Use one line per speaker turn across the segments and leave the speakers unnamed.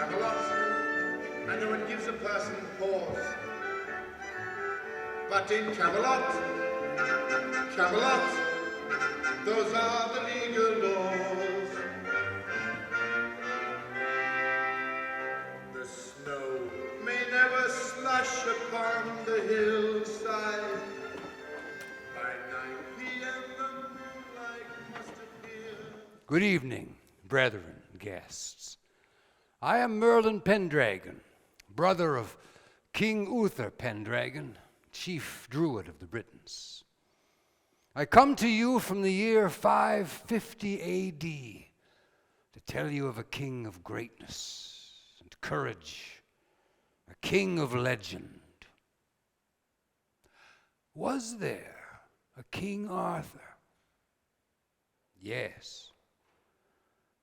Camelot. I know it gives a person pause. But in Camelot, those are the legal laws. The snow may never slush upon the hillside. By 9 p.m. the moonlight must appear.
Good evening, brethren and guests. I am Merlin Pendragon, brother of King Uther Pendragon, chief druid of the Britons. I come to you from the year 550 A.D. to tell you of a king of greatness and courage, a king of legend. Was there a King Arthur? Yes,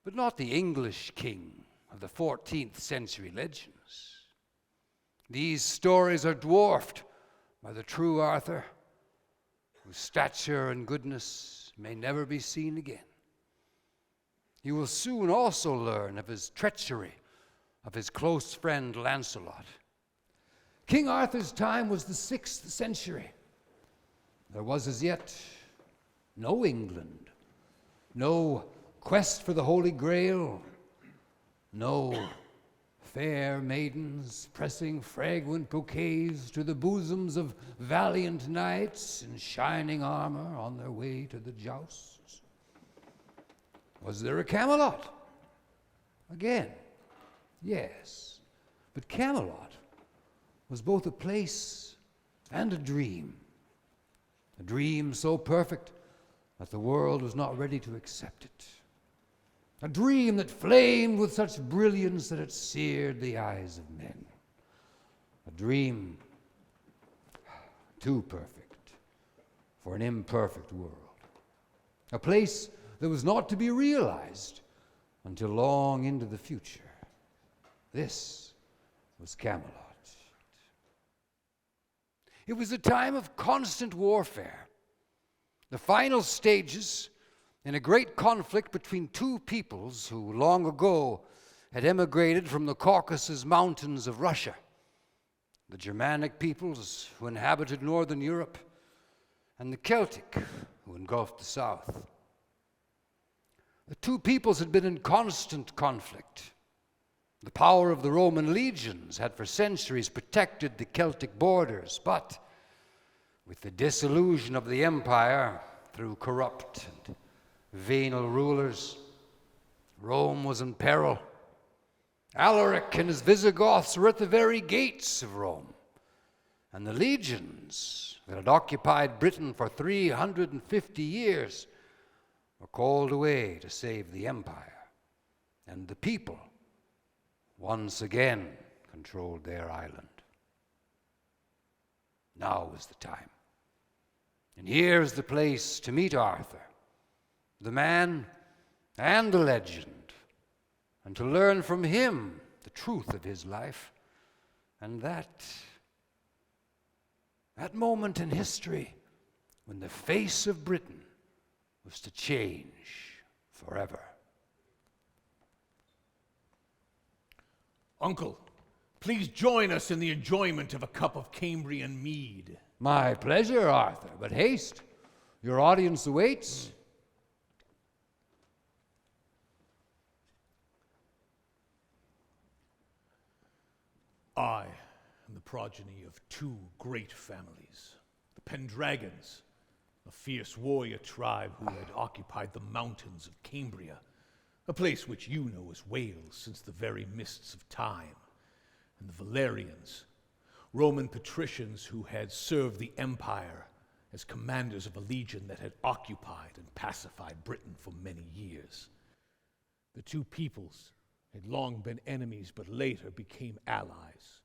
but not the English king of the 14th century legends. These stories are dwarfed by the true Arthur, whose stature and goodness may never be seen again. You will soon also learn of his treachery, of his close friend Lancelot. King Arthur's time was the 6th century. There was as yet no England, no quest for the Holy Grail, no fair maidens pressing fragrant bouquets to the bosoms of valiant knights in shining armor on their way to the jousts. Was there a Camelot? Again, yes. But Camelot was both a place and a dream so perfect that the world was not ready to accept it. A dream that flamed with such brilliance that it seared the eyes of men. A dream too perfect for an imperfect world. A place that was not to be realized until long into the future. This was Camelot. It was a time of constant warfare. The final stages in a great conflict between two peoples who long ago had emigrated from the Caucasus Mountains of Russia, the Germanic peoples who inhabited northern Europe, and the Celtic who engulfed the south. The two peoples had been in constant conflict. The power of the Roman legions had for centuries protected the Celtic borders, but with the dissolution of the empire through corrupt and venal rulers, Rome was in peril. Alaric and his Visigoths were at the very gates of Rome, and the legions that had occupied Britain for 350 years were called away to save the empire, and the people once again controlled their island. Now was the time. And here is the place to meet Arthur, the man and the legend, and to learn from him the truth of his life, and that moment in history when the face of Britain was to change forever.
Uncle, please join us in the enjoyment of a cup of Cambrian mead.
My pleasure, Arthur, but haste. Your audience awaits.
I am the progeny of two great families, the Pendragons, a fierce warrior tribe who had occupied the mountains of Cambria, a place which you know as Wales since the very mists of time, and the Valerians, Roman patricians who had served the empire as commanders of a legion that had occupied and pacified Britain for many years. The two peoples had long been enemies, but later became allies.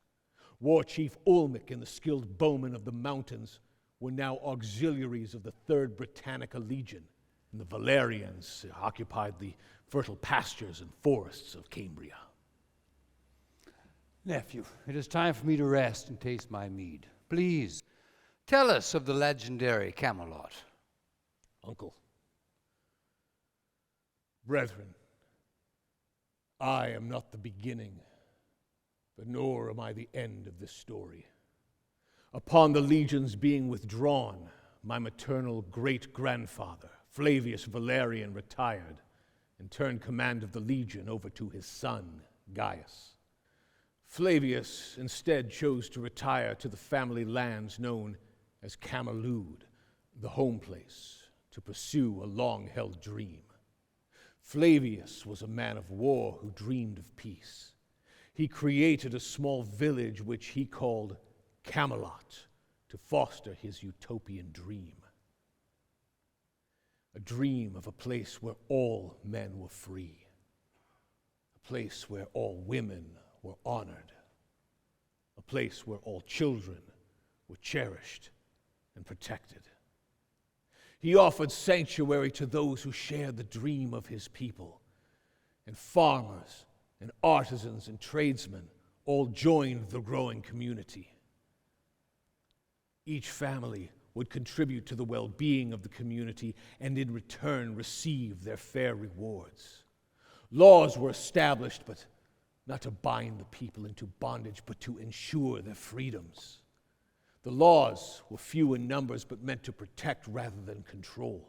War Chief Olmec and the skilled bowmen of the mountains were now auxiliaries of the 3rd Britannica Legion, and the Valerians occupied the fertile pastures and forests of Cambria.
Nephew, it is time for me to rest and taste my mead. Please, tell us of the legendary Camelot.
Uncle, brethren, I am not the beginning But nor am I the end of this story. Upon the legions being withdrawn, my maternal great-grandfather, Flavius Valerian, retired and turned command of the legion over to his son, Gaius. Flavius instead chose to retire to the family lands known as Camelot, the home place, to pursue a long-held dream. Flavius was a man of war who dreamed of peace. He created a small village which he called Camelot to foster his utopian dream. A dream of a place where all men were free, a place where all women were honored, a place where all children were cherished and protected. He offered sanctuary to those who shared the dream of his people, and farmers and artisans and tradesmen all joined the growing community. Each family would contribute to the well-being of the community and in return receive their fair rewards. Laws were established, but not to bind the people into bondage, but to ensure their freedoms. The laws were few in numbers, but meant to protect rather than control.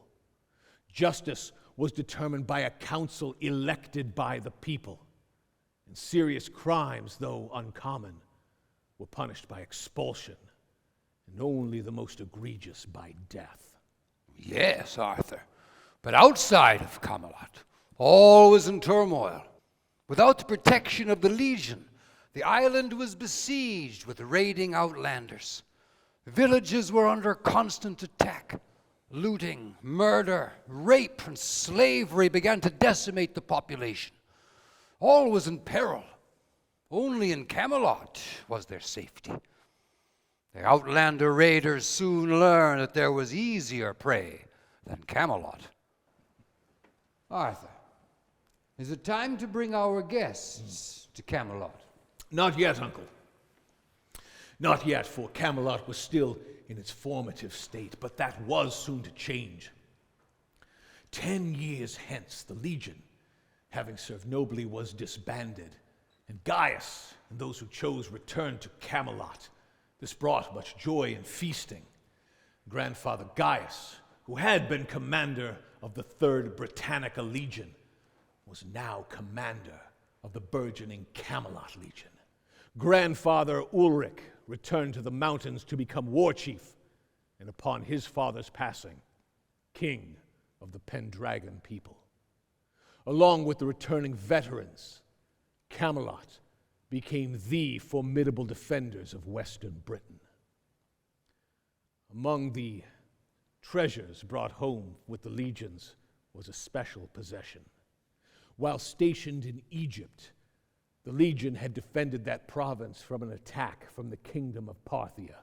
Justice was determined by a council elected by the people, and serious crimes, though uncommon, were punished by expulsion, and only the most egregious by death.
Yes, Arthur, but outside of Camelot, all was in turmoil. Without the protection of the legion, the island was besieged with raiding outlanders. Villages were under constant attack. Looting, murder, rape, and slavery began to decimate the population. All was in peril. Only in Camelot was there safety. The outlander raiders soon learned that there was easier prey than Camelot. Arthur, is it time to bring our guests to Camelot?
Not yet, Uncle. Not yet, for Camelot was still in its formative state, but that was soon to change. 10 years hence, the legion, having served nobly, was disbanded, and Gaius and those who chose returned to Camelot. This brought much joy and feasting. Grandfather Gaius, who had been commander of the 3rd Britannica Legion, was now commander of the burgeoning Camelot Legion. Grandfather Ulrich returned to the mountains to become war chief, and upon his father's passing, king of the Pendragon people. Along with the returning veterans, Camelot became the formidable defenders of Western Britain. Among the treasures brought home with the legions was a special possession. While stationed in Egypt, the legion had defended that province from an attack from the kingdom of Parthia.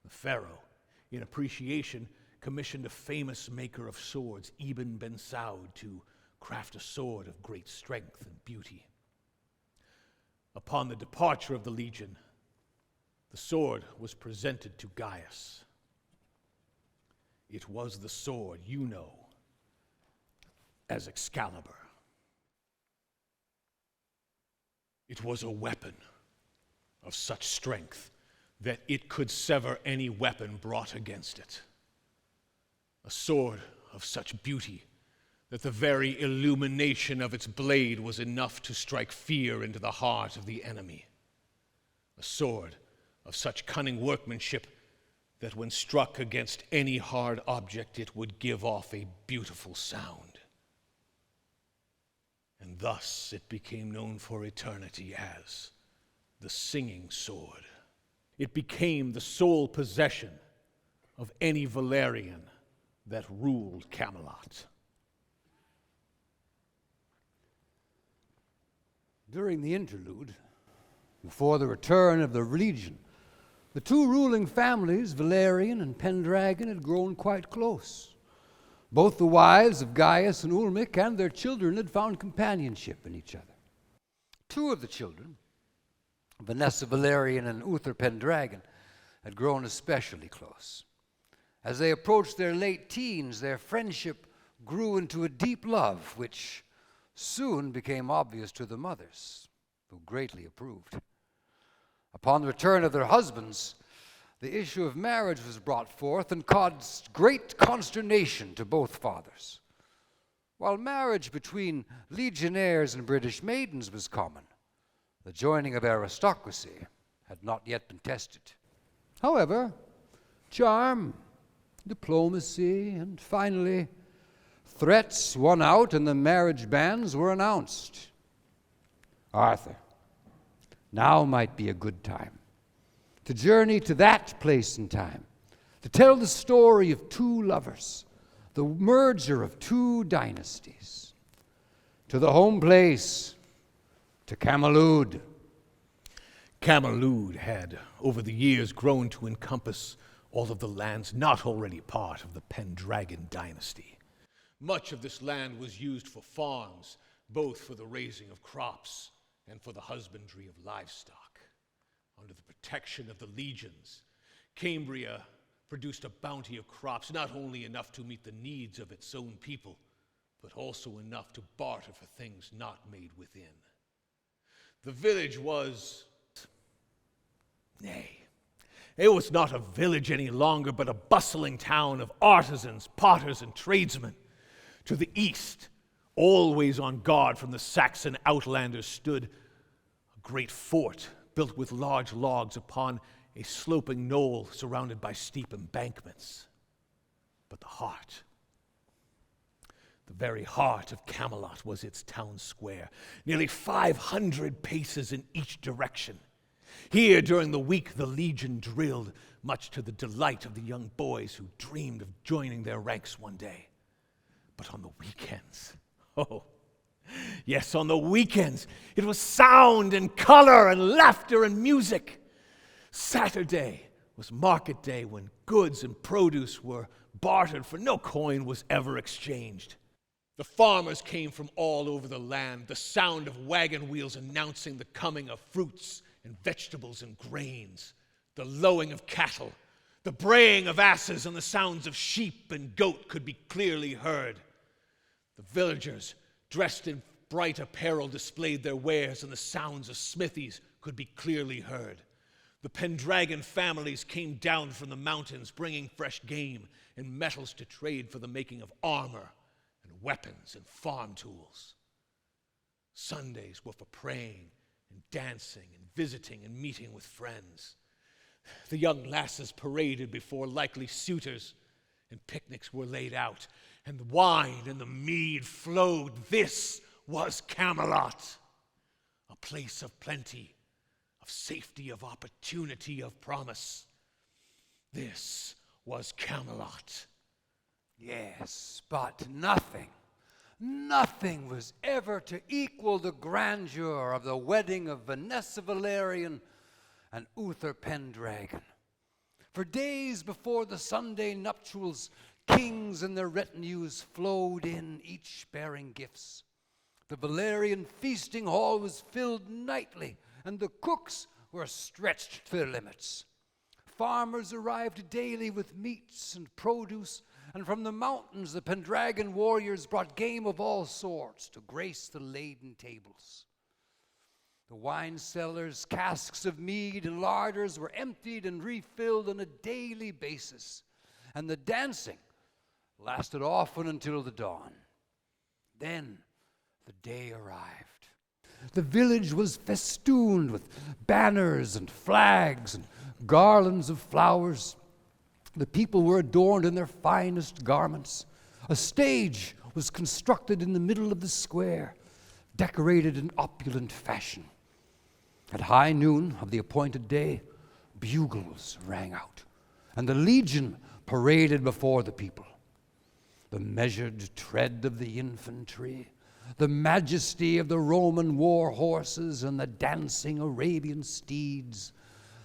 The pharaoh, in appreciation, commissioned a famous maker of swords, Ibn Ben Saud, to craft a sword of great strength and beauty. Upon the departure of the legion, the sword was presented to Gaius. It was the sword you know as Excalibur. It was a weapon of such strength that it could sever any weapon brought against it. A sword of such beauty that the very illumination of its blade was enough to strike fear into the heart of the enemy. A sword of such cunning workmanship that when struck against any hard object, it would give off a beautiful sound. And thus it became known for eternity as the Singing Sword. It became the sole possession of any Valerian that ruled Camelot.
During the interlude, before the return of the legion, the two ruling families, Valerian and Pendragon, had grown quite close. Both the wives of Gaius and Ulrich and their children had found companionship in each other. Two of the children, Vanessa Valerian and Uther Pendragon, had grown especially close. As they approached their late teens, their friendship grew into a deep love, which soon became obvious to the mothers, who greatly approved. Upon the return of their husbands, the issue of marriage was brought forth and caused great consternation to both fathers. While marriage between legionnaires and British maidens was common, the joining of aristocracy had not yet been tested. However, charm, diplomacy, and finally, threats won out and the marriage banns were announced. Arthur, now might be a good time to journey to that place and time, to tell the story of two lovers, the merger of two dynasties, to the home place, to Camelot.
Camelot had, over the years, grown to encompass all of the lands not already part of the Pendragon dynasty. Much of this land was used for farms, both for the raising of crops and for the husbandry of livestock. Under the protection of the legions, Cambria produced a bounty of crops, not only enough to meet the needs of its own people, but also enough to barter for things not made within. The village was, nay, it was not a village any longer, but a bustling town of artisans, potters, and tradesmen. To the east, always on guard from the Saxon outlanders, stood a great fort built with large logs upon a sloping knoll surrounded by steep embankments. But the very heart of Camelot was its town square, nearly 500 paces in each direction. Here, during the week, the legion drilled, much to the delight of the young boys who dreamed of joining their ranks one day. But on the weekends, yes, on the weekends, it was sound and color and laughter and music. Saturday was market day, when goods and produce were bartered, for no coin was ever exchanged. The farmers came from all over the land, the sound of wagon wheels announcing the coming of fruits and vegetables and grains, the lowing of cattle, the braying of asses, and the sounds of sheep and goat could be clearly heard. The villagers, dressed in bright apparel, displayed their wares, and the sounds of smithies could be clearly heard. The Pendragon families came down from the mountains, bringing fresh game and metals to trade for the making of armor and weapons and farm tools. Sundays were for praying and dancing and visiting and meeting with friends. The young lasses paraded before likely suitors, and picnics were laid out, and the wine and the mead flowed. This was Camelot, a place of plenty, of safety, of opportunity, of promise. This was Camelot.
Yes, but nothing was ever to equal the grandeur of the wedding of Vanessa Valerian and Uther Pendragon. For days before the Sunday nuptials, kings and their retinues flowed in, each bearing gifts. The Valerian feasting hall was filled nightly, and the cooks were stretched to their limits. Farmers arrived daily with meats and produce, and from the mountains the Pendragon warriors brought game of all sorts to grace the laden tables. The wine cellars, casks of mead, and larders were emptied and refilled on a daily basis, and the dancing lasted often until the dawn. Then the day arrived. The village was festooned with banners and flags and garlands of flowers. The people were adorned in their finest garments. A stage was constructed in the middle of the square, decorated in opulent fashion. At high noon of the appointed day, bugles rang out, and the legion paraded before the people. The measured tread of the infantry, the majesty of the Roman war horses, and the dancing Arabian steeds,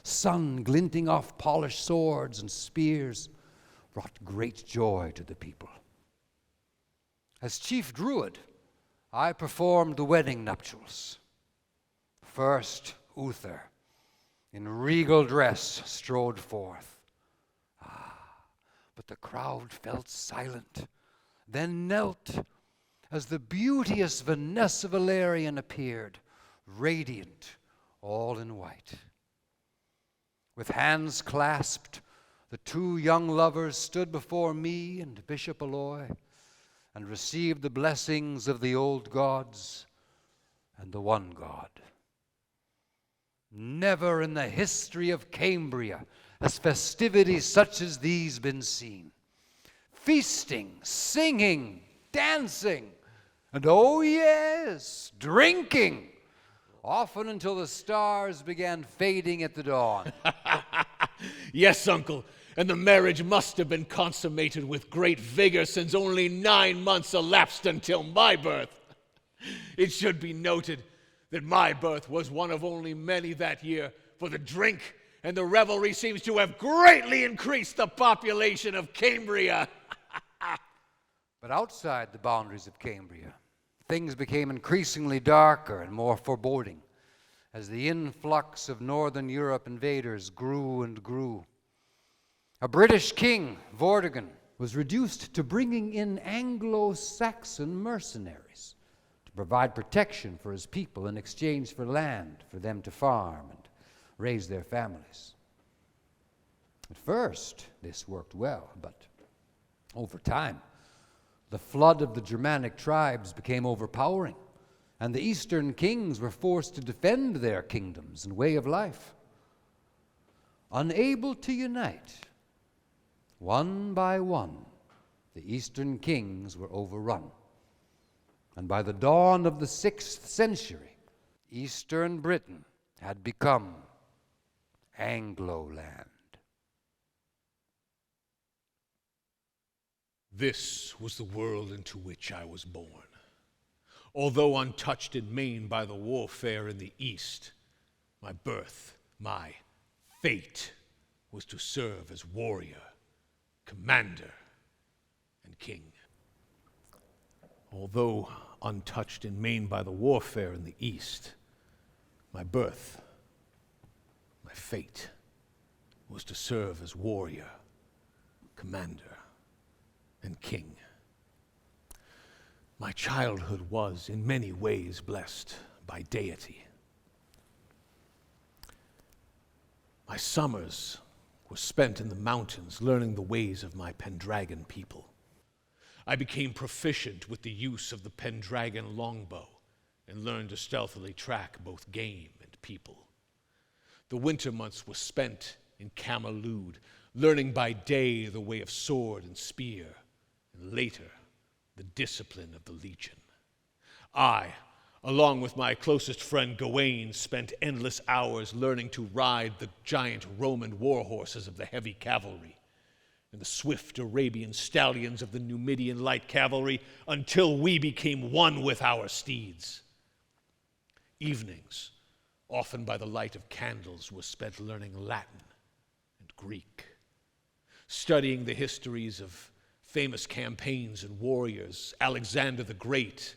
sun glinting off polished swords and spears, brought great joy to the people. As chief druid, I performed the wedding nuptials. First, Uther, in regal dress, strode forth. But the crowd felt silent, then knelt, as the beauteous Vanessa Valerian appeared, radiant, all in white. With hands clasped, the two young lovers stood before me and Bishop Aloy and received the blessings of the old gods and the one God. Never in the history of Cambria has festivities such as these been seen. Feasting, singing, dancing, and oh yes, drinking, often until the stars began fading at the dawn.
Yes, Uncle, and the marriage must have been consummated with great vigor, since only 9 months elapsed until my birth. It should be noted that my birth was one of only many that year, for the drink and the revelry seems to have greatly increased the population of Cambria.
But outside the boundaries of Cambria, things became increasingly darker and more foreboding as the influx of Northern Europe invaders grew and grew. A British king, Vortigern, was reduced to bringing in Anglo-Saxon mercenaries to provide protection for his people in exchange for land for them to farm and raise their families. At first, this worked well, but over time, the flood of the Germanic tribes became overpowering, and the Eastern kings were forced to defend their kingdoms and way of life. Unable to unite, one by one, the Eastern kings were overrun. And by the dawn of the 6th century, Eastern Britain had become Anglo-land.
This was the world into which I was born. Although untouched in main by the warfare in the East, my birth, my fate, was to serve as warrior, commander, and king. Although untouched in main by the warfare in the East, my birth, my fate, was to serve as warrior, commander, and king. My childhood was in many ways blessed by deity. My summers were spent in the mountains learning the ways of my Pendragon people. I became proficient with the use of the Pendragon longbow and learned to stealthily track both game and people. The winter months were spent in Camelot, learning by day the way of sword and spear, and later the discipline of the legion. I, along with my closest friend Gawain, spent endless hours learning to ride the giant Roman war horses of the heavy cavalry and the swift Arabian stallions of the Numidian light cavalry until we became one with our steeds. Evenings, often by the light of candles, were spent learning Latin and Greek, studying the histories of famous campaigns and warriors, Alexander the Great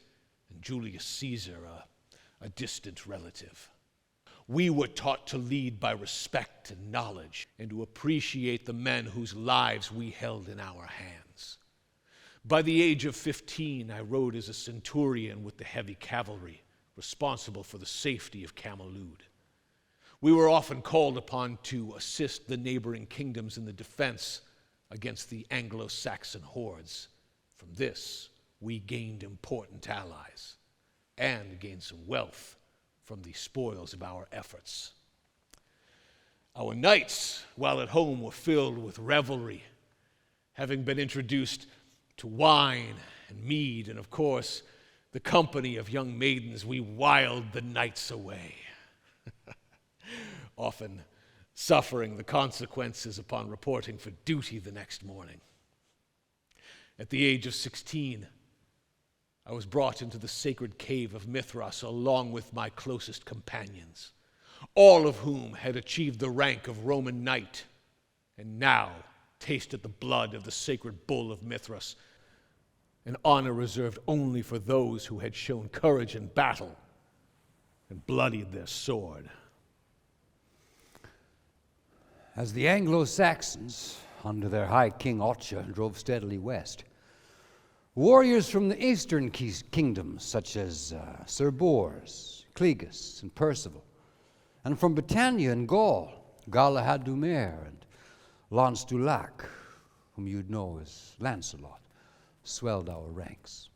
and Julius Caesar, a distant relative. We were taught to lead by respect and knowledge, and to appreciate the men whose lives we held in our hands. By the age of 15, I rode as a centurion with the heavy cavalry, responsible for the safety of Camelot. We were often called upon to assist the neighboring kingdoms in the defense against the Anglo-Saxon hordes. From this, we gained important allies and gained some wealth from the spoils of our efforts. Our nights, while at home, were filled with revelry, having been introduced to wine and mead, and of course, the company of young maidens. We wiled the nights away, often suffering the consequences upon reporting for duty the next morning. At the age of 16, I was brought into the sacred cave of Mithras along with my closest companions, all of whom had achieved the rank of Roman knight and now tasted the blood of the sacred bull of Mithras, an honor reserved only for those who had shown courage in battle and bloodied their sword.
As the Anglo-Saxons, under their high king Otcha, drove steadily west, warriors from the eastern kingdoms, such as Sir Bors, Clegus, and Percival, and from Britannia and Gaul, Galahad du Mer and Lance du Lac, whom you'd know as Lancelot, swelled our ranks.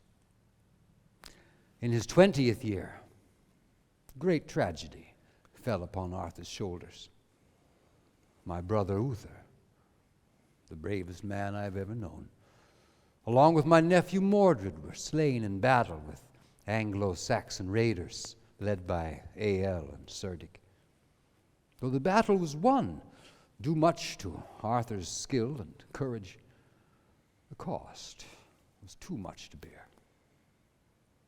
In his 20th year, great tragedy fell upon Arthur's shoulders. My brother Uther, the bravest man I've ever known, along with my nephew Mordred, were slain in battle with Anglo-Saxon raiders led by Ael and Cerdic. Though the battle was won, due much to Arthur's skill and courage, the cost was too much to bear.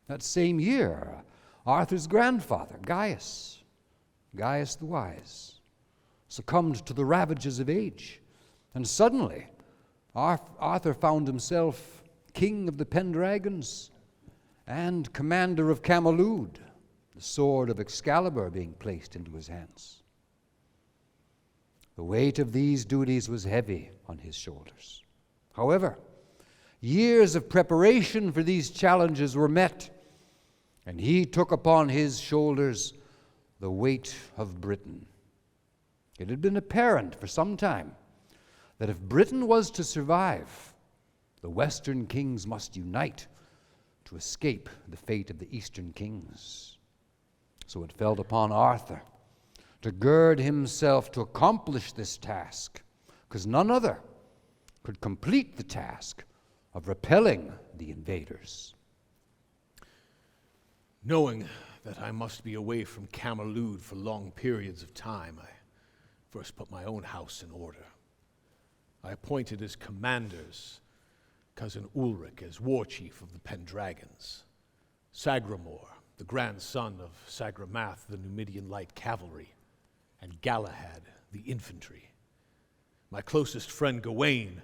That same year, Arthur's grandfather, Gaius the Wise, succumbed to the ravages of age, and suddenly Arthur found himself king of the Pendragons and commander of Camelot, the sword of Excalibur being placed into his hands. The weight of these duties was heavy on his shoulders. However, years of preparation for these challenges were met, and he took upon his shoulders the weight of Britain. It had been apparent for some time that if Britain was to survive, the Western kings must unite to escape the fate of the Eastern kings. So it fell upon Arthur to gird himself to accomplish this task, because none other could complete the task of repelling the invaders.
Knowing that I must be away from Camelot for long periods of time, I first put my own house in order. I appointed as commanders cousin Ulrich as war chief of the Pendragons, Sagramor, the grandson of Sagramath, the Numidian light cavalry, and Galahad, the infantry. My closest friend Gawain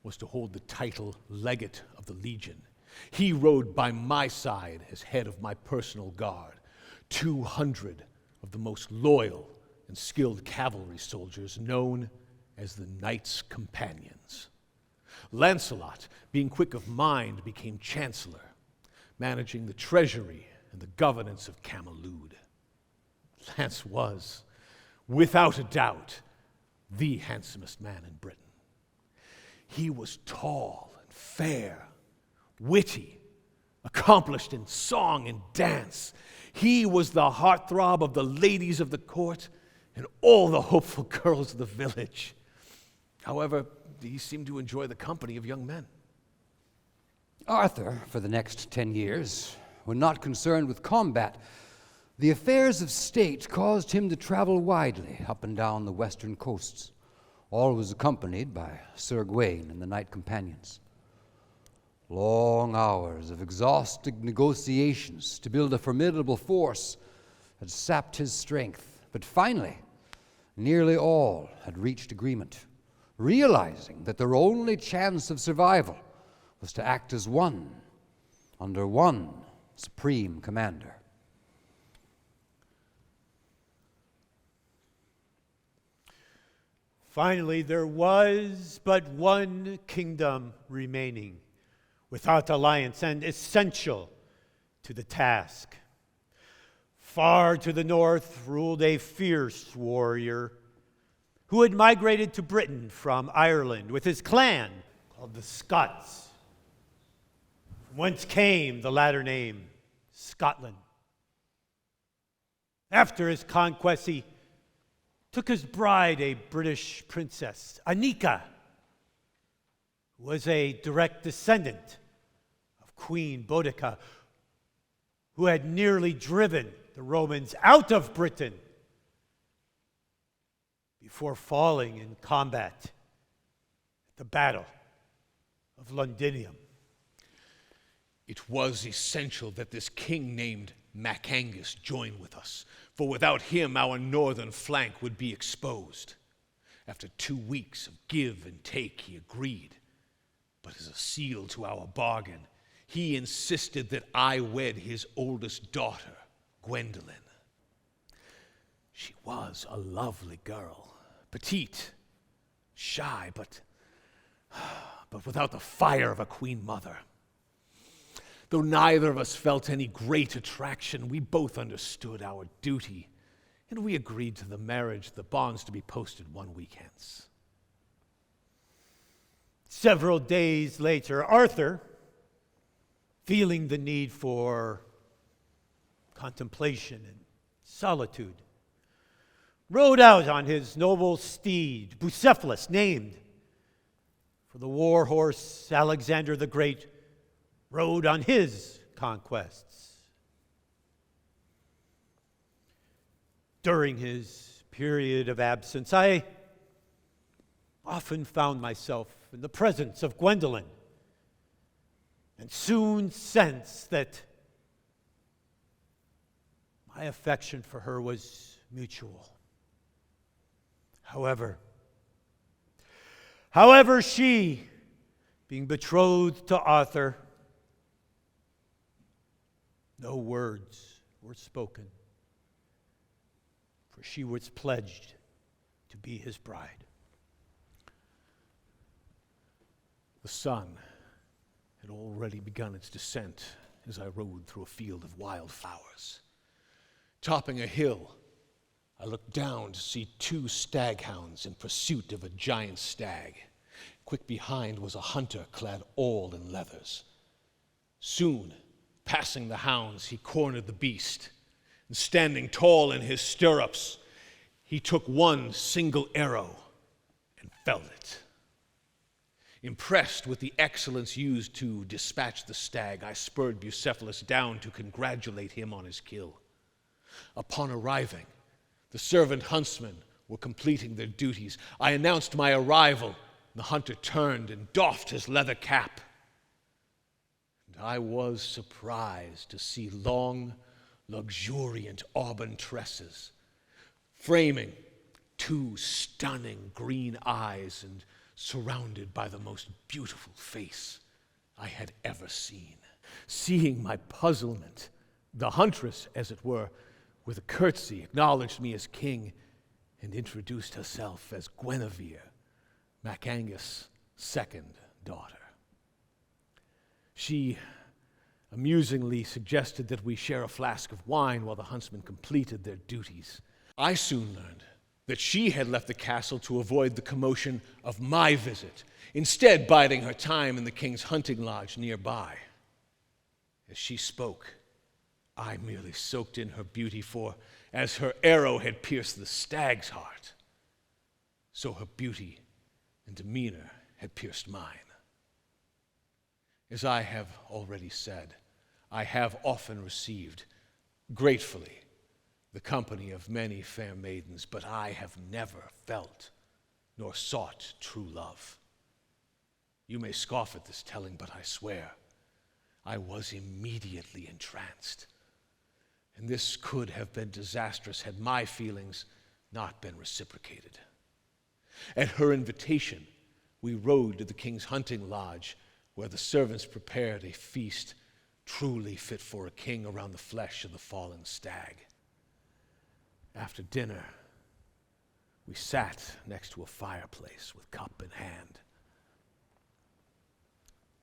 was to hold the title legate of the Legion. He rode by my side as head of my personal guard, 200 of the most loyal and skilled cavalry soldiers known as the Knights' Companions. Lancelot, being quick of mind, became chancellor, managing the treasury and the governance of Camelot. Lance was, without a doubt, the handsomest man in Britain. He was tall and fair, witty, accomplished in song and dance. He was the heartthrob of the ladies of the court and all the hopeful girls of the village. However, he seemed to enjoy the company of young men.
Arthur, for the next 10 years, when not concerned with combat, the affairs of state caused him to travel widely up and down the western coasts, always accompanied by Sir Gawain and the knight companions. Long hours of exhausting negotiations to build a formidable force had sapped his strength, but finally, nearly all had reached agreement, realizing that their only chance of survival was to act as one, under one supreme commander.
Finally, there was but one kingdom remaining, without alliance and essential to the task. Far to the north ruled a fierce warrior who had migrated to Britain from Ireland with his clan called the Scots, from whence came the latter name, Scotland. After his conquest, he took his bride, a British princess, Anika, who was a direct descendant of Queen Boudica, who had nearly driven the Romans out of Britain before falling in combat at the Battle of Londinium.
It was essential that this king named Macangus join with us, for without him our northern flank would be exposed. After 2 weeks of give and take, he agreed. But as a seal to our bargain, he insisted that I wed his oldest daughter, Gwendolyn. She was a lovely girl, petite, shy, but without the fire of a queen mother. Though neither of us felt any great attraction, we both understood our duty and we agreed to the marriage, the bonds to be posted 1 week hence.
Several days later, Arthur, feeling the need for contemplation and solitude, rode out on his noble steed, Bucephalus named, for the war horse Alexander the Great rode on his conquests. During his period of absence, I often found myself in the presence of Gwendolen, and soon sensed that my affection for her was mutual. However, she, being betrothed to Arthur, no words were spoken, for she was pledged to be his bride.
The sun had already begun its descent as I rode through a field of wildflowers. Topping a hill, I looked down to see 2 staghounds in pursuit of a giant stag. Quick behind was a hunter clad all in leathers. Soon, passing the hounds, he cornered the beast, and standing tall in his stirrups, he took one single arrow and felled it. Impressed with the excellence used to dispatch the stag, I spurred Bucephalus down to congratulate him on his kill. Upon arriving, the servant huntsmen were completing their duties. I announced my arrival. The hunter turned and doffed his leather cap. And I was surprised to see long, luxuriant auburn tresses, framing 2 stunning green eyes and surrounded by the most beautiful face I had ever seen. Seeing my puzzlement, the huntress, as it were, with a curtsy, acknowledged me as king and introduced herself as Guinevere, Macangus' second daughter. She amusingly suggested that we share a flask of wine while the huntsmen completed their duties. I soon learned that she had left the castle to avoid the commotion of my visit, instead biding her time in the king's hunting lodge nearby. As she spoke, I merely soaked in her beauty, for as her arrow had pierced the stag's heart, so her beauty and demeanor had pierced mine. As I have already said, I have often received, gratefully, the company of many fair maidens, but I have never felt nor sought true love. You may scoff at this telling, but I swear I was immediately entranced. And this could have been disastrous had my feelings not been reciprocated. At her invitation, we rode to the king's hunting lodge, where the servants prepared a feast truly fit for a king around the flesh of the fallen stag. After dinner, we sat next to a fireplace with cup in hand.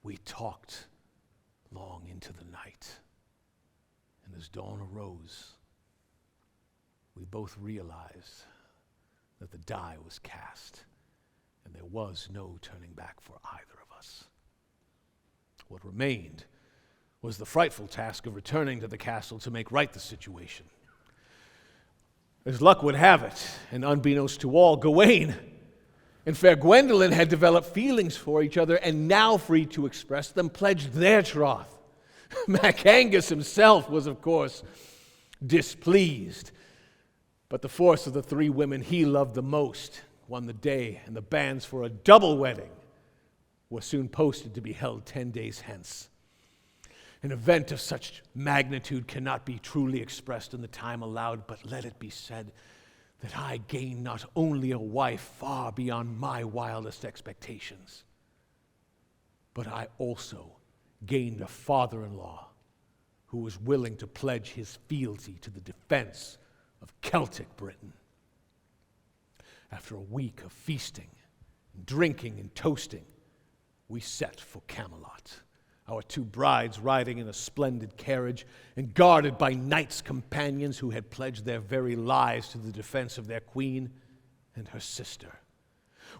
We talked long into the night, and as dawn arose, we both realized that the die was cast, and there was no turning back for either of us. What remained was the frightful task of returning to the castle to make right the situation. As luck would have it, and unbeknownst to all, Gawain and fair Gwendolen had developed feelings for each other, and now free to express them, pledged their troth. Macangus himself was, of course, displeased, but the force of the 3 women he loved the most won the day, and the banns for a double wedding were soon posted to be held 10 days hence. An event of such magnitude cannot be truly expressed in the time allowed, but let it be said that I gained not only a wife far beyond my wildest expectations, but I also gained a father-in-law who was willing to pledge his fealty to the defense of Celtic Britain. After a week of feasting, drinking, and toasting, we set for Camelot, our two brides riding in a splendid carriage and guarded by knights companions who had pledged their very lives to the defense of their queen and her sister.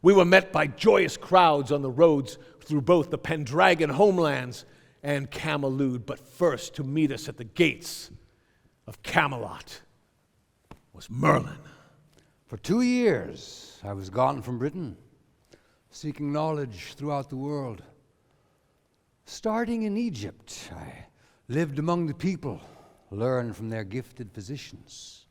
We were met by joyous crowds on the roads through both the Pendragon homelands and Camelot, but first to meet us at the gates of Camelot was Merlin.
For 2 years, I was gone from Britain, seeking knowledge throughout the world. Starting in Egypt, I lived among the people, learned from their gifted physicians.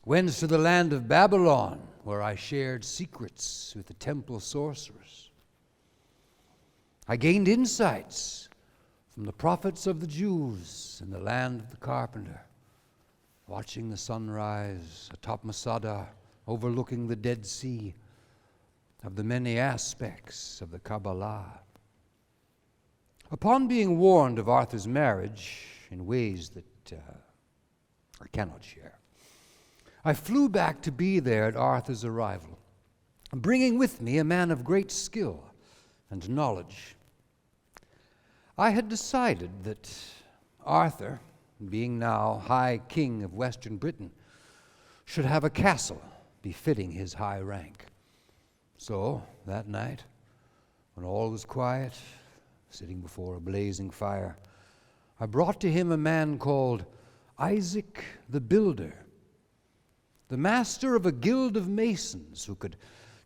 Went to the land of Babylon, where I shared secrets with the temple sorcerers. I gained insights from the prophets of the Jews in the land of the carpenter, watching the sunrise atop Masada, overlooking the Dead Sea, of the many aspects of the Kabbalah. Upon being warned of Arthur's marriage in ways that I cannot share, I flew back to be there at Arthur's arrival, bringing with me a man of great skill and knowledge. I had decided that Arthur, being now High King of Western Britain, should have a castle befitting his high rank. So, that night, when all was quiet, sitting before a blazing fire, I brought to him a man called Isaac the Builder, the master of a guild of masons who could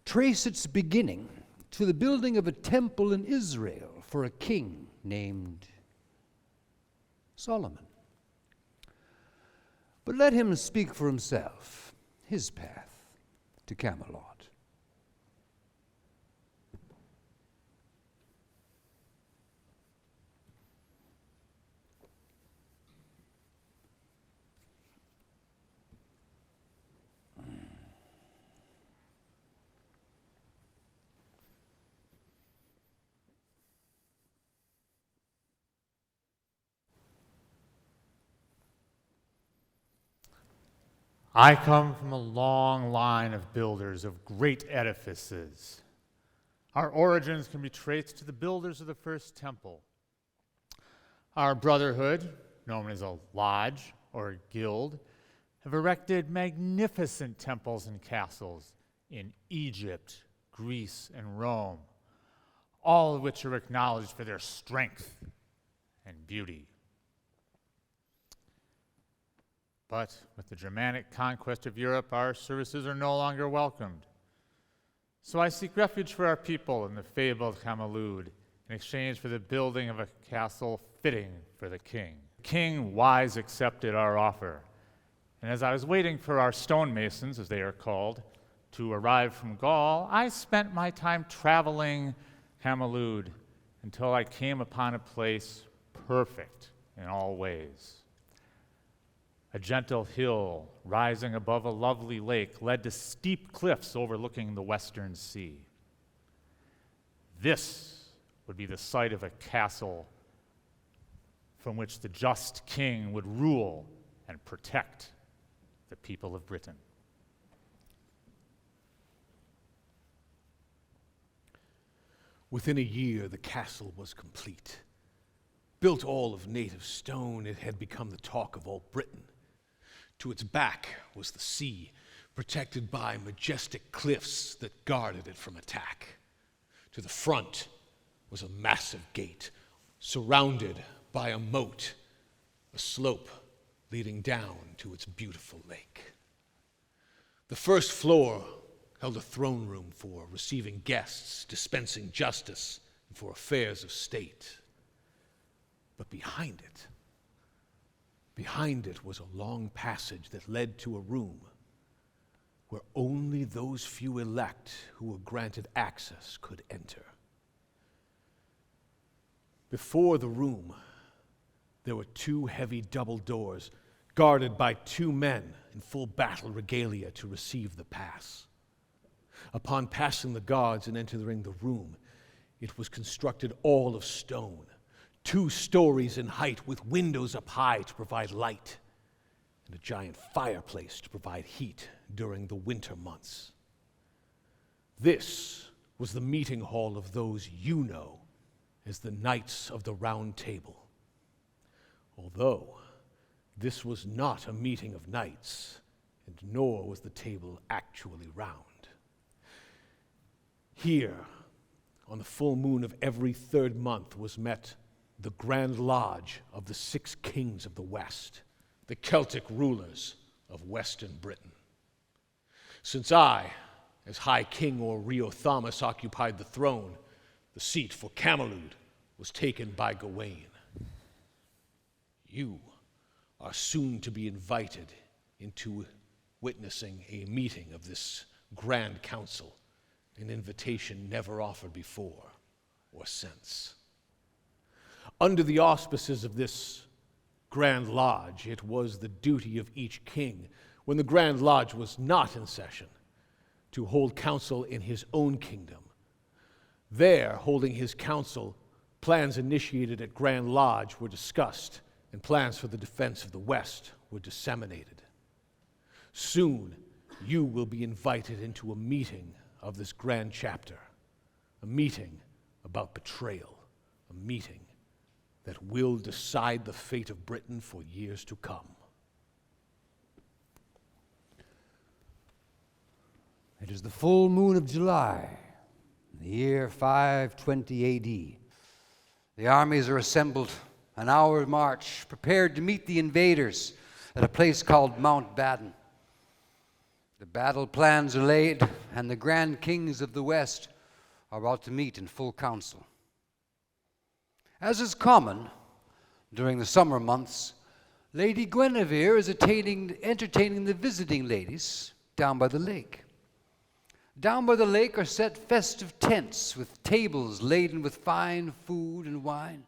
trace its beginning to the building of a temple in Israel for a king named Solomon. But let him speak for himself, his path to Camelot.
I come from a long line of builders of great edifices. Our origins can be traced to the builders of the first temple. Our brotherhood, known as a lodge or a guild, have erected magnificent temples and castles in Egypt, Greece, and Rome, all of which are acknowledged for their strength and beauty. But with the Germanic conquest of Europe, our services are no longer welcomed. So I seek refuge for our people in the fabled Camelot in exchange for the building of a castle fitting for the king. King Wise accepted our offer, and as I was waiting for our stonemasons, as they are called, to arrive from Gaul, I spent my time traveling Camelot until I came upon a place perfect in all ways. A gentle hill rising above a lovely lake led to steep cliffs overlooking the western sea. This would be the site of a castle from which the just king would rule and protect the people of Britain.
Within a year, the castle was complete. Built all of native stone, it had become the talk of all Britain. To its back was the sea, protected by majestic cliffs that guarded it from attack. To the front was a massive gate, surrounded by a moat, a slope leading down to its beautiful lake. The first floor held a throne room for receiving guests, dispensing justice, and for affairs of state. But behind it was a long passage that led to a room where only those few elect who were granted access could enter. Before the room, there were two heavy double doors guarded by two men in full battle regalia to receive the pass. Upon passing the guards and entering the room, it was constructed all of stone, 2 stories in height, with windows up high to provide light, and a giant fireplace to provide heat during the winter months. This was the meeting hall of those you know as the Knights of the Round Table. Although this was not a meeting of knights, and nor was the table actually round. Here, on the full moon of every third month, was met the Grand Lodge of the 6 kings of the West, the Celtic rulers of Western Britain. Since I, as High King or Rio Thomas, occupied the throne, the seat for Camelot was taken by Gawain. You are soon to be invited into witnessing a meeting of this Grand Council, an invitation never offered before or since. Under the auspices of this Grand Lodge, it was the duty of each king, when the Grand Lodge was not in session, to hold council in his own kingdom. There, holding his council, plans initiated at Grand Lodge were discussed, and plans for the defense of the West were disseminated. Soon, you will be invited into a meeting of this grand chapter, a meeting about betrayal, a meeting that will decide the fate of Britain for years to come.
It is the full moon of July, in the year 520 A.D. The armies are assembled, an hour's march, prepared to meet the invaders at a place called Mount Badon. The battle plans are laid, and the grand kings of the West are about to meet in full council. As is common during the summer months, Lady Guinevere is entertaining the visiting ladies down by the lake. Down by the lake are set festive tents with tables laden with fine food and wine.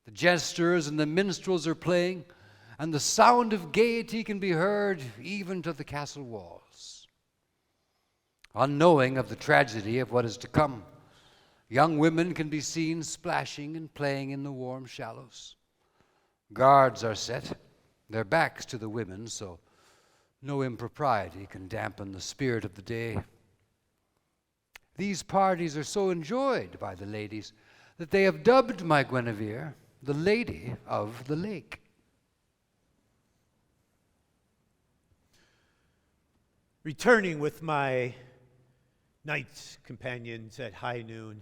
The jesters and the minstrels are playing, and the sound of gaiety can be heard even to the castle walls. Unknowing of the tragedy of what is to come, young women can be seen splashing and playing in the warm shallows. Guards are set, their backs to the women, so no impropriety can dampen the spirit of the day. These parties are so enjoyed by the ladies that they have dubbed my Guinevere the Lady of the Lake.
Returning with my knights companions at high noon,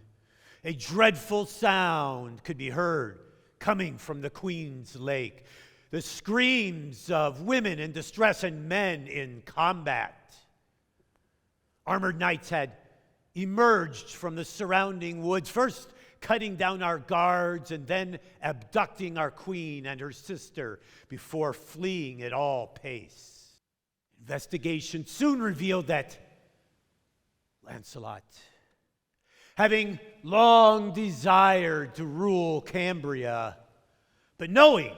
a dreadful sound could be heard coming from the Queen's Lake, the screams of women in distress and men in combat. Armored knights had emerged from the surrounding woods, first cutting down our guards and then abducting our queen and her sister before fleeing at all pace. Investigation soon revealed that Lancelot, having long desired to rule Cambria, but knowing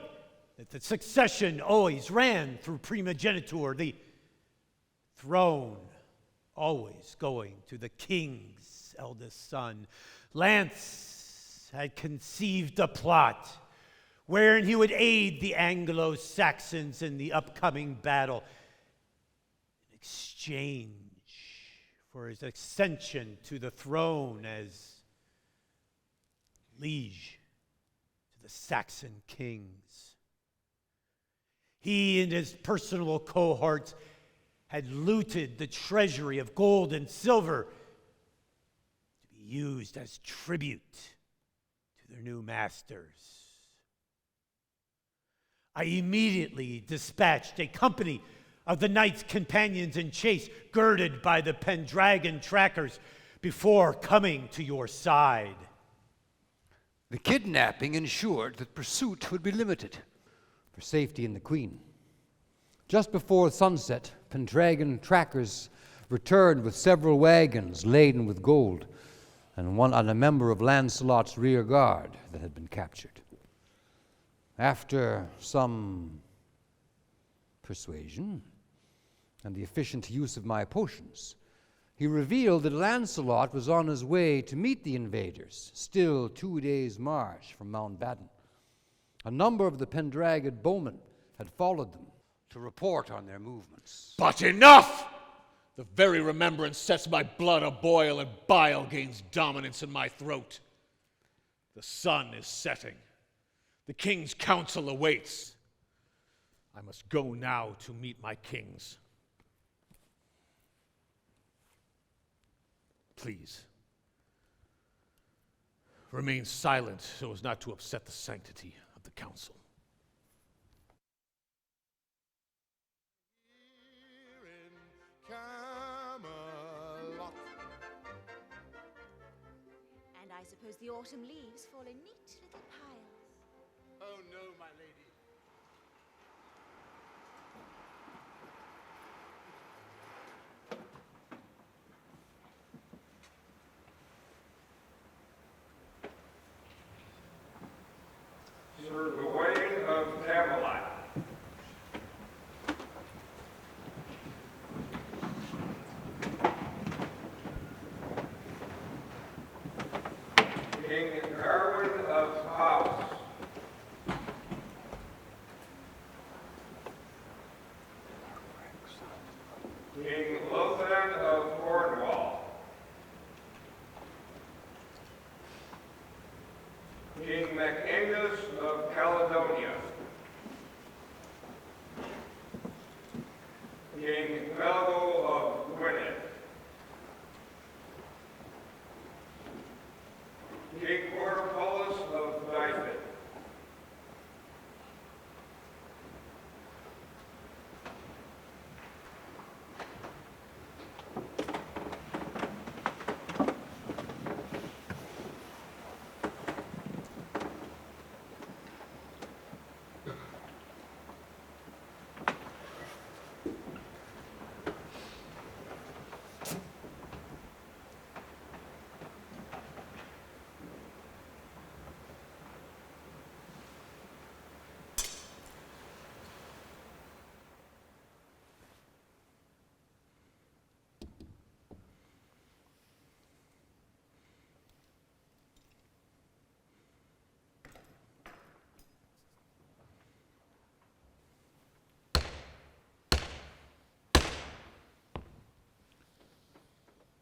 that the succession always ran through primogeniture, the throne always going to the king's eldest son, Lance had conceived a plot wherein he would aid the Anglo-Saxons in the upcoming battle in exchange for his ascension to the throne as liege to the Saxon kings. He and his personal cohorts had looted the treasury of gold and silver to be used as tribute to their new masters. I immediately dispatched a company of the knights' companions in chase, girded by the Pendragon trackers, before coming to your side.
The kidnapping ensured that pursuit would be limited for safety in the Queen. Just before sunset, Pendragon trackers returned with several wagons laden with gold and a member of Lancelot's rear guard that had been captured. After some persuasion and the efficient use of my potions, he revealed that Lancelot was on his way to meet the invaders, still 2 days' march from Mount Badon. A number of the Pendragon bowmen had followed them to report on their movements.
But enough! The very remembrance sets my blood a boil and bile gains dominance in my throat. The sun is setting. The king's council awaits. I must go now to meet my kings. Please, remain silent so as not to upset the sanctity of the council.
Here in Camelot.
And I suppose the autumn leaves fall in neat little piles.
Oh no, my lady.
Sir Gawain of Camelot. King Erwin of House. King Lothan of Cornwall. King Macengus of Caledonia. King Melgo of Gwynedd. King Portopolus of Dyfed.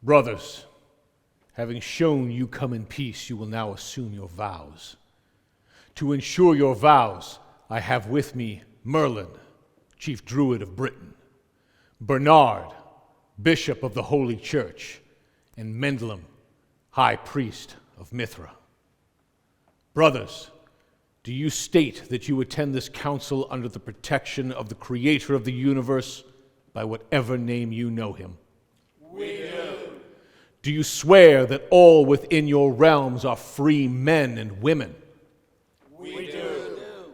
Brothers, having shown you come in peace, you will now assume your vows. To ensure your vows, I have with me Merlin, chief druid of Britain, Bernard, bishop of the Holy Church, and Mendelem, high priest of Mithra. Brothers, do you state that you attend this council under the protection of the Creator of the universe by whatever name you know him?
We do.
Do you swear that all within your realms are free men and women?
We do.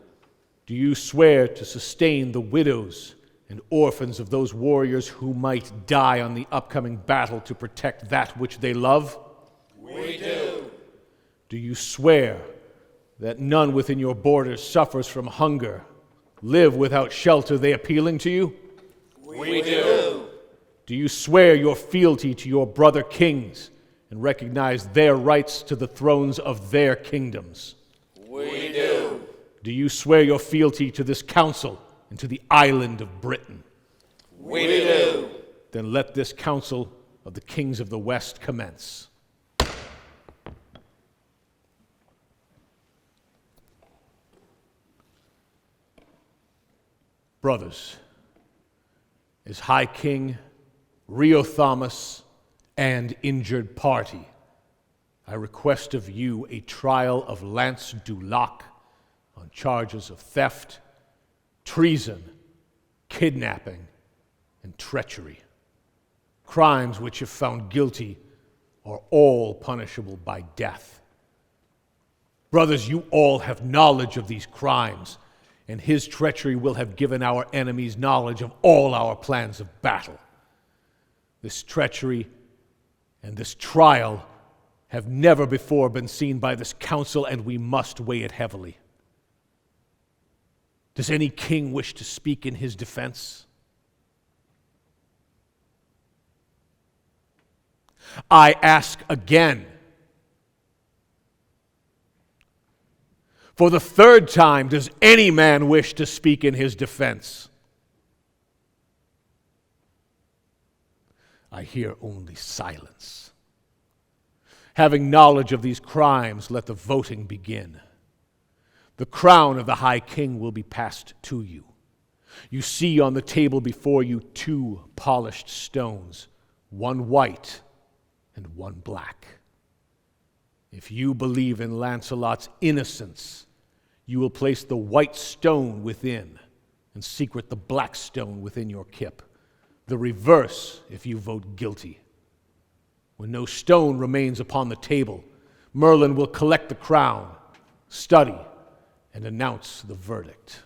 Do you swear to sustain the widows and orphans of those warriors who might die on the upcoming battle to protect that which they love?
We do.
Do you swear that none within your borders suffers from hunger, live without shelter they appealing to you?
We do.
Do you swear your fealty to your brother kings and recognize their rights to the thrones of their kingdoms?
We do.
Do you swear your fealty to this council and to the island of Britain?
We do.
Then let this council of the kings of the West commence. Brothers, as High King, Riothamus, and injured party, I request of you a trial of Lance Dulac on charges of theft, treason, kidnapping, and treachery. Crimes which, if found guilty, are all punishable by death. Brothers, you all have knowledge of these crimes, and his treachery will have given our enemies knowledge of all our plans of battle. This treachery and this trial have never before been seen by this council, and we must weigh it heavily. Does any king wish to speak in his defense? I ask again, for the third time, does any man wish to speak in his defense? I hear only silence. Having knowledge of these crimes, let the voting begin. The crown of the High King will be passed to you. You see on the table before you 2 polished stones, one white and one black. If you believe in Lancelot's innocence, you will place the white stone within and secret the black stone within your kip. The reverse if you vote guilty. When no stone remains upon the table, Merlin will collect the crown, study, and announce the verdict.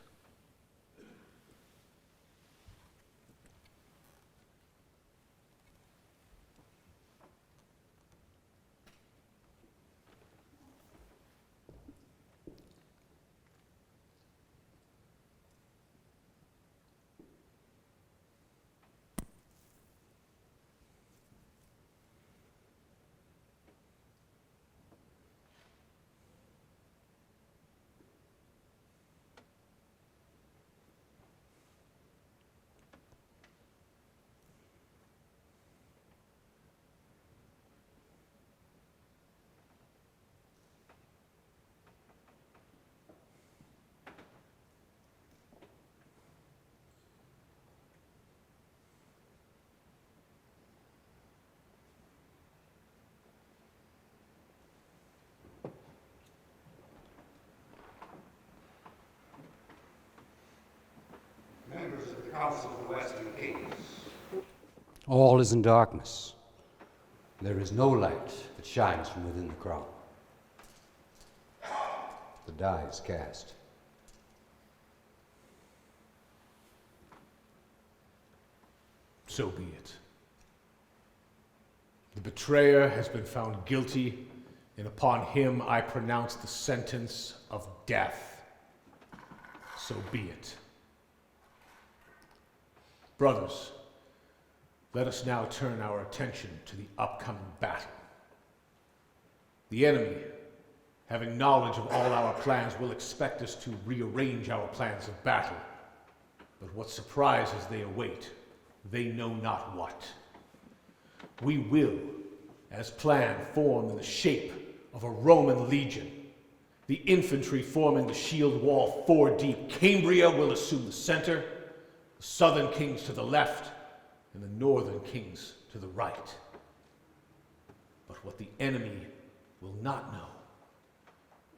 Members of the Council of the Western Kings,
All is in darkness. There is no light that shines from within the crown. The die is cast.
So be it. The betrayer has been found guilty, and upon him I pronounce the sentence of death. So be it. Brothers, let us now turn our attention to the upcoming battle. The enemy, having knowledge of all our plans, will expect us to rearrange our plans of battle. But what surprises they await, they know not what. We will, as planned, form in the shape of a Roman legion. The infantry forming the shield wall 4 deep. Cambria will assume the center, the southern kings to the left, and the northern kings to the right. But what the enemy will not know,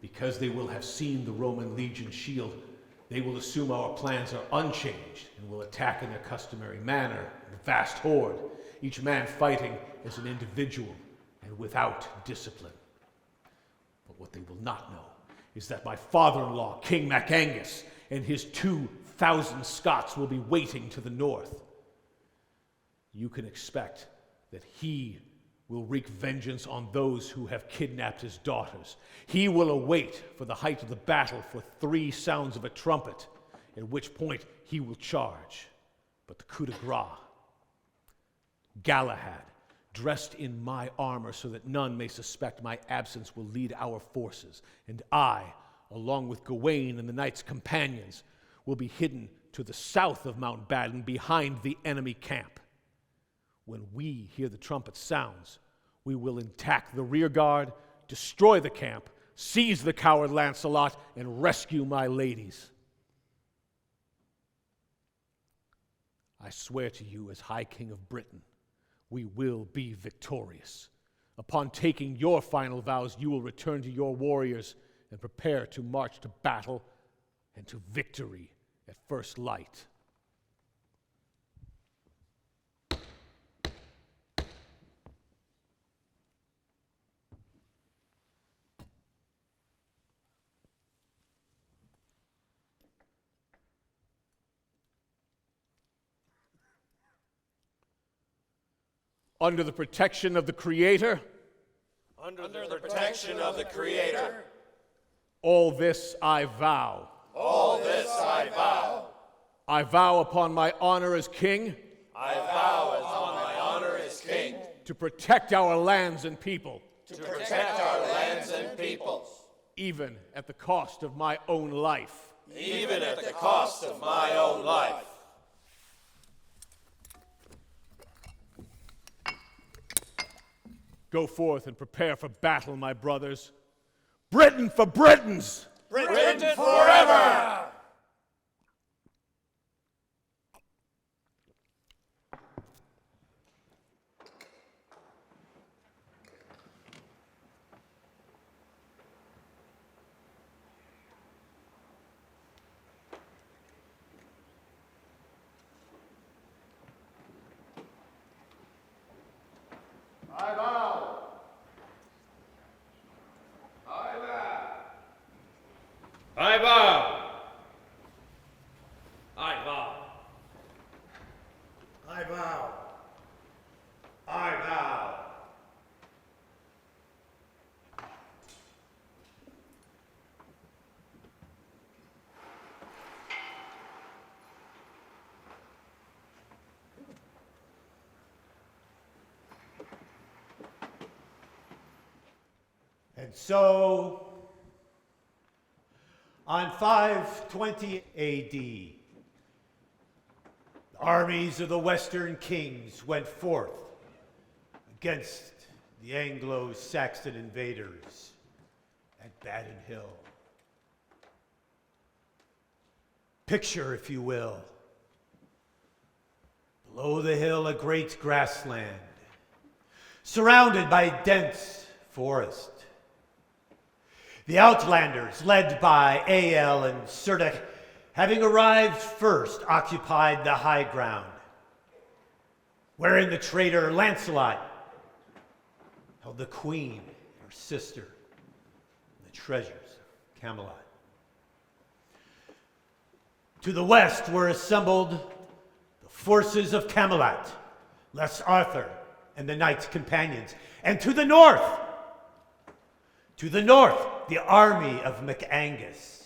because they will have seen the Roman legion shield, they will assume our plans are unchanged and will attack in their customary manner, in a vast horde, each man fighting as an individual and without discipline. But what they will not know is that my father-in-law, King Macangus, and his 2,000 Scots will be waiting to the north. You can expect that he will wreak vengeance on those who have kidnapped his daughters. He will await for the height of the battle for 3 sounds of a trumpet, at which point he will charge. But the coup de grace, Galahad, dressed in my armor so that none may suspect my absence, will lead our forces, and I, along with Gawain and the knights' companions, will be hidden to the south of Mount Badon behind the enemy camp. When we hear the trumpet sounds, we will attack the rear guard, destroy the camp, seize the coward Lancelot, and rescue my ladies. I swear to you as High King of Britain, we will be victorious. Upon taking your final vows, you will return to your warriors and prepare to march to battle and to victory at first light. Under the protection of the Creator.
Under the protection of the Creator.
All this I vow.
All this I vow.
I vow upon my honor as king.
I vow upon my honor as king.
To protect our lands and people.
To protect our lands and peoples.
Even at the cost of my own life.
Even at the cost of my own life.
Go forth and prepare for battle, my brothers. Britain for Britons!
Britain forever!
I vow. I vow.
I vow. I vow.
I vow. I vow.
And so, on 520 AD, the armies of the Western kings went forth against the Anglo-Saxon invaders at Badon Hill. Picture, if you will, below the hill a great grassland, surrounded by dense forest. The Outlanders, led by Ael and Serdek, having arrived first, occupied the high ground, wherein the traitor Lancelot held the queen, her sister, and the treasures of Camelot. To the west were assembled the forces of Camelot, less Arthur and the knights' companions, and to the north, the army of MacAngus.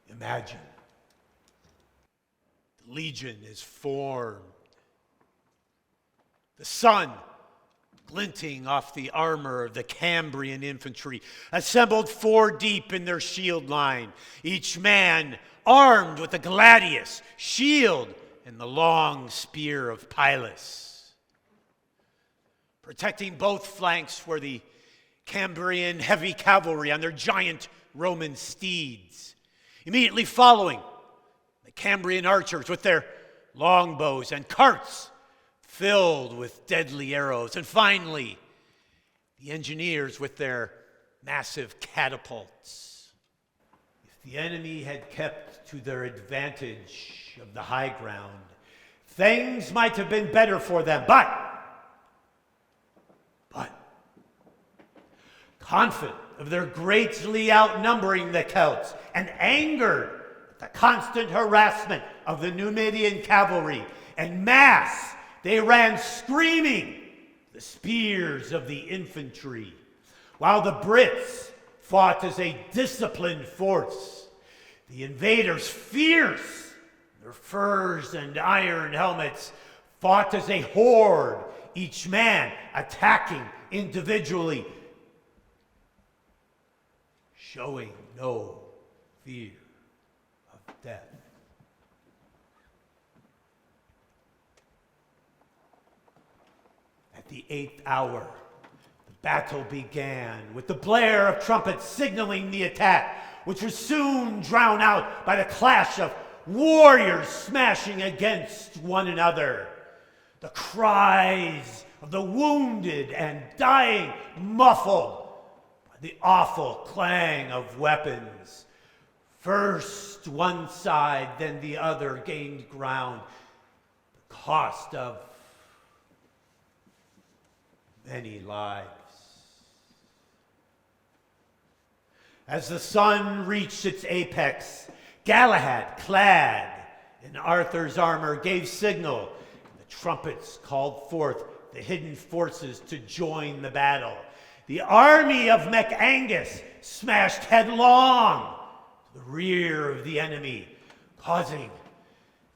Imagine, the legion is formed. The sun glinting off the armor of the Cambrian infantry, assembled 4 deep in their shield line, each man armed with a gladius, shield, and the long spear of Pilus. Protecting both flanks were the Cambrian heavy cavalry on their giant Roman steeds. Immediately following, the Cambrian archers with their longbows and carts filled with deadly arrows. And finally, the engineers with their massive catapults. If the enemy had kept to their advantage of the high ground, things might have been better for them, but confident of their greatly outnumbering the Celts and angered at the constant harassment of the Numidian cavalry, en masse they ran screaming the spears of the infantry, while the Brits fought as a disciplined force. The invaders, fierce, their furs and iron helmets, fought as a horde, each man attacking individually, showing no fear of death. At the 8th hour, the battle began, with the blare of trumpets signaling the attack, which was soon drowned out by the clash of warriors smashing against one another. The cries of the wounded and dying muffled by the awful clang of weapons. First one side, then the other gained ground, the cost of many lives. As the sun reached its apex, Galahad, clad in Arthur's armor, gave signal. The trumpets called forth the hidden forces to join the battle. The army of MacAngus smashed headlong to the rear of the enemy, causing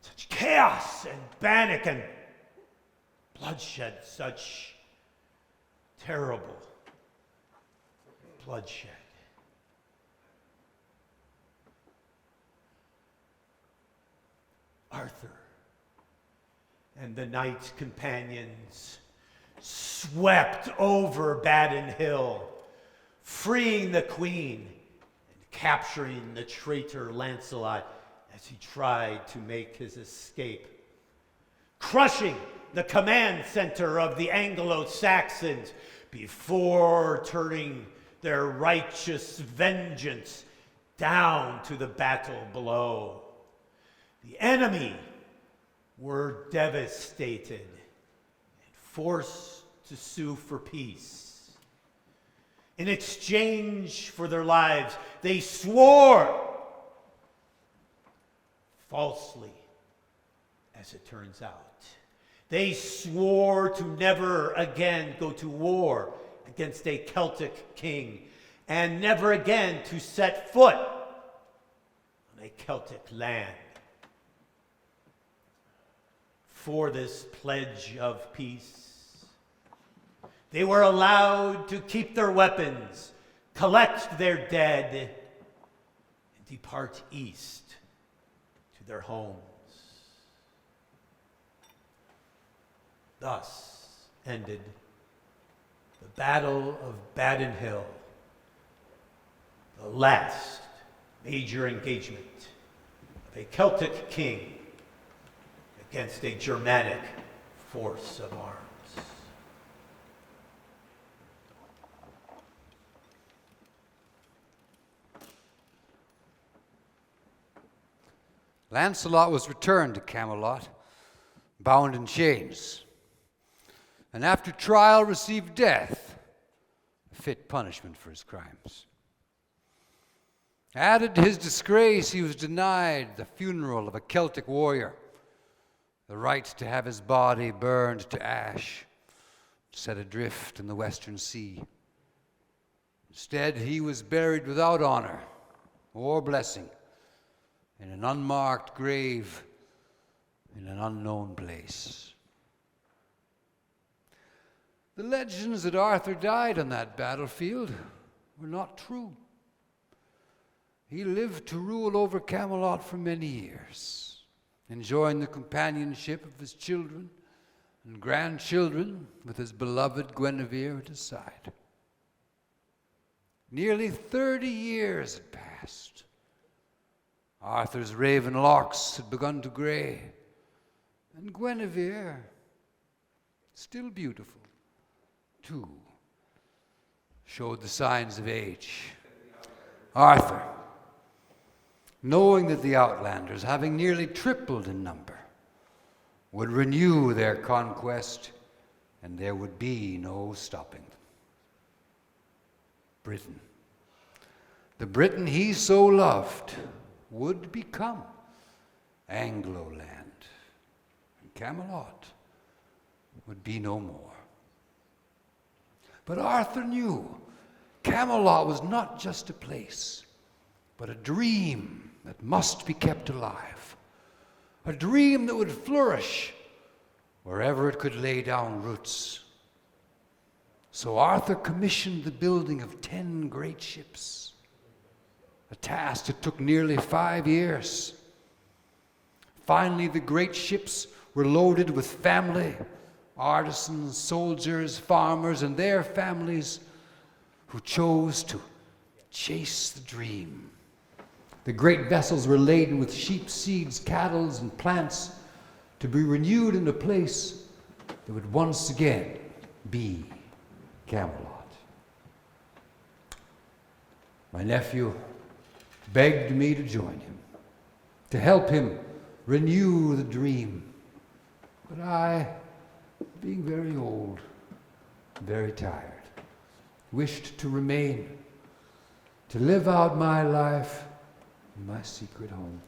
such chaos and panic and bloodshed, such terrible bloodshed. Arthur and the knight's companions swept over Badon Hill, freeing the queen and capturing the traitor Lancelot as he tried to make his escape, crushing the command center of the Anglo-Saxons before turning their righteous vengeance down to the battle below. The enemy were devastated and forced to sue for peace. In exchange for their lives, they swore, falsely, as it turns out. They swore to never again go to war against a Celtic king and never again to set foot on a Celtic land. For this pledge of peace, they were allowed to keep their weapons, collect their dead, and depart east to their homes. Thus ended the Battle of Badon Hill, the last major engagement of a Celtic king against a Germanic force of arms.
Lancelot was returned to Camelot, bound in chains, and after trial received death, a fit punishment for his crimes. Added to his disgrace, he was denied the funeral of a Celtic warrior, the right to have his body burned to ash, set adrift in the western sea. Instead, he was buried without honor or blessing in an unmarked grave in an unknown place. The legends that Arthur died on that battlefield were not true. He lived to rule over Camelot for many years, enjoying the companionship of his children and grandchildren with his beloved Guinevere at his side. Nearly 30 years had passed. Arthur's raven locks had begun to gray, and Guinevere, still beautiful, too, showed the signs of age. Arthur, knowing that the Outlanders, having nearly tripled in number, would renew their conquest, and there would be no stopping them. Britain, the Britain he so loved, would become Anglo-land, and Camelot would be no more. But Arthur knew Camelot was not just a place, but a dream that must be kept alive, a dream that would flourish wherever it could lay down roots. So Arthur commissioned the building of 10 great ships, a task that took nearly 5 years. Finally, the great ships were loaded with family, artisans, soldiers, farmers, and their families who chose to chase the dream. The great vessels were laden with sheep, seeds, cattle, and plants to be renewed in a place that would once again be Camelot. My nephew begged me to join him, to help him renew the dream. But I, being very old, very tired, wished to remain, to live out my life in my secret home,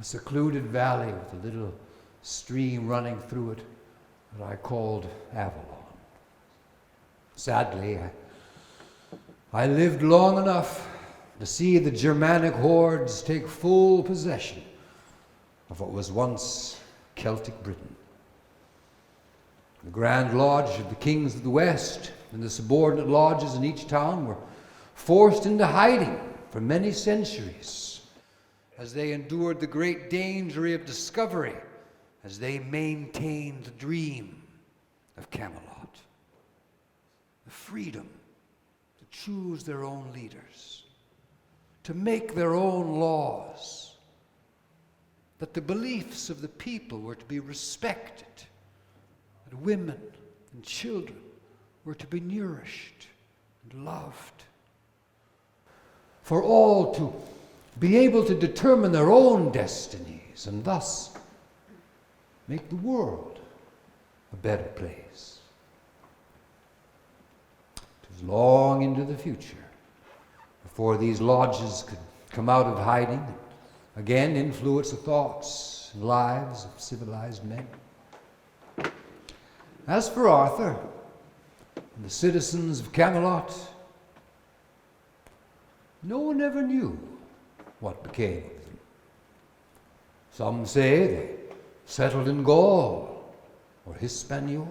a secluded valley with a little stream running through it that I called Avalon. Sadly, I lived long enough to see the Germanic hordes take full possession of what was once Celtic Britain. The Grand Lodge of the Kings of the West and the subordinate lodges in each town were forced into hiding for many centuries as they endured the great danger of discovery as they maintained the dream of Camelot, the freedom to choose their own leaders, to make their own laws, that the beliefs of the people were to be respected, that women and children were to be nourished and loved, for all to be able to determine their own destinies and thus make the world a better place. It was long into the future before these lodges could come out of hiding and again influence the thoughts and lives of civilized men. As for Arthur and the citizens of Camelot, no one ever knew what became of them. Some say they settled in Gaul or Hispaniola.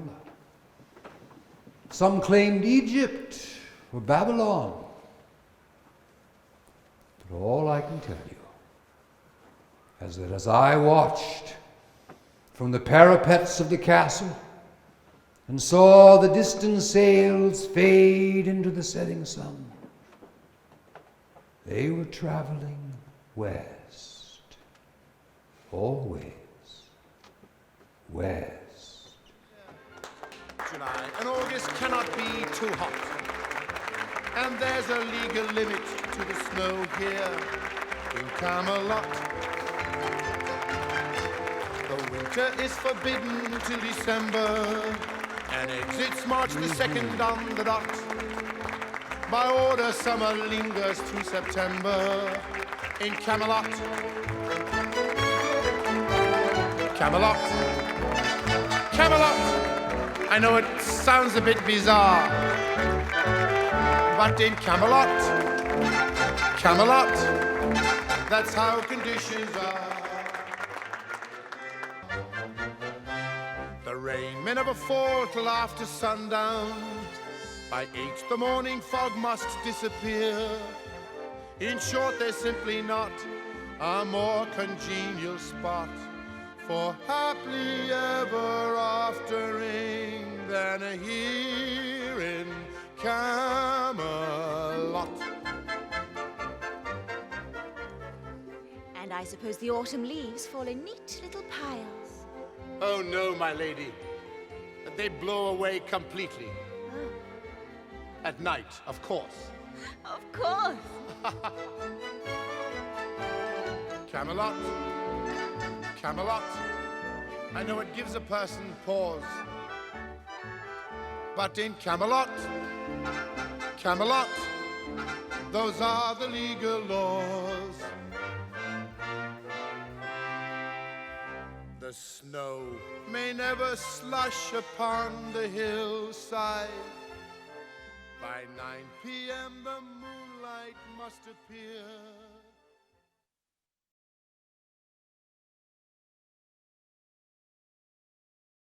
Some claimed Egypt or Babylon. But all I can tell you is that as I watched from the parapets of the castle and saw the distant sails fade into the setting sun, they were traveling west, always west.
July and August cannot be too hot, and there's a legal limit to the snow here in Camelot. The winter is forbidden till December, and exits March the 2nd on the dot. By order, summer lingers through September in Camelot. Camelot. Camelot. I know it sounds a bit bizarre, but in Camelot, Camelot, that's how conditions are. The rain may never fall till after sundown. By 8 the morning fog must disappear. In short, there's simply not a more congenial spot for happily ever aftering than here in Camelot.
And I suppose the autumn leaves fall in neat little piles.
Oh no, my lady. They blow away completely.
Oh,
At night, of course.
of course.
Camelot. Camelot. I know it gives a person pause. But in Camelot, Camelot, those are the legal laws. The snow may never slush upon the hillside. By 9 p.m. the moonlight must appear.